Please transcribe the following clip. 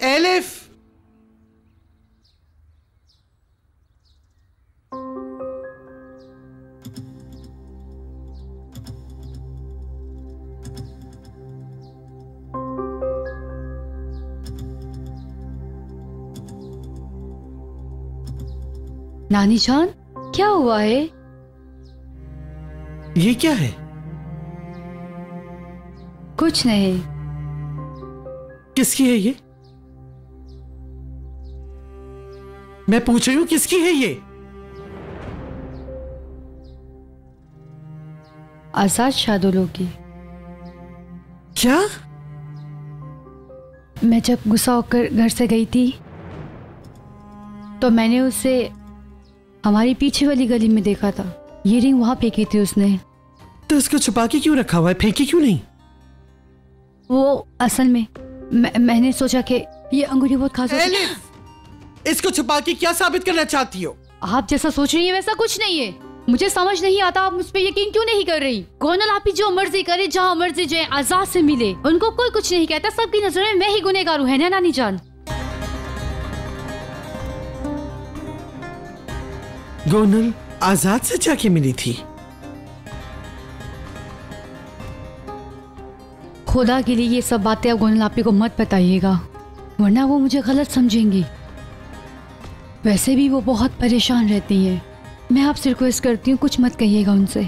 Elif, नानी जान, क्या हुआ है? ये क्या है? कुछ नहीं। किसकी है ये? मैं पूछ रही हूं किसकी है ये? आजाद शादुलो की। क्या? मैं जब गुस्सा होकर घर से गई थी तो मैंने उसे हमारी पीछे वाली गली में देखा था। ये रिंग वहां फेंकी थी उसने। तो इसको छुपा के क्यों रखा हुआ है? फेंकी क्यों नहीं? वो असल में मैंने सोचा कि ये अंगूठी बहुत खास होती है। इसको छुपा के क्या साबित करना चाहती हो? आप जैसा सोच रही है वैसा कुछ नहीं है। मुझे समझ नहीं आता आप मुझ पे यकीन क्यों नहीं कर रही। गोनल आप ही जो मर्जी करे, जहाँ मर्जी जाए, आजाद से मिले, उनको कोई कुछ नहीं कहता। सबकी नजर में मैं ही गुनहगार हूँ, है ना नानी जान? गोनल आजाद से जाके मिली थी? खुदा के लिए ये सब बातें अब गोनल आपी को मत बताइएगा, वरना वो मुझे गलत समझेंगी। वैसे भी वो बहुत परेशान रहती है। मैं आपसे रिक्वेस्ट करती हूँ कुछ मत कहिएगा उनसे।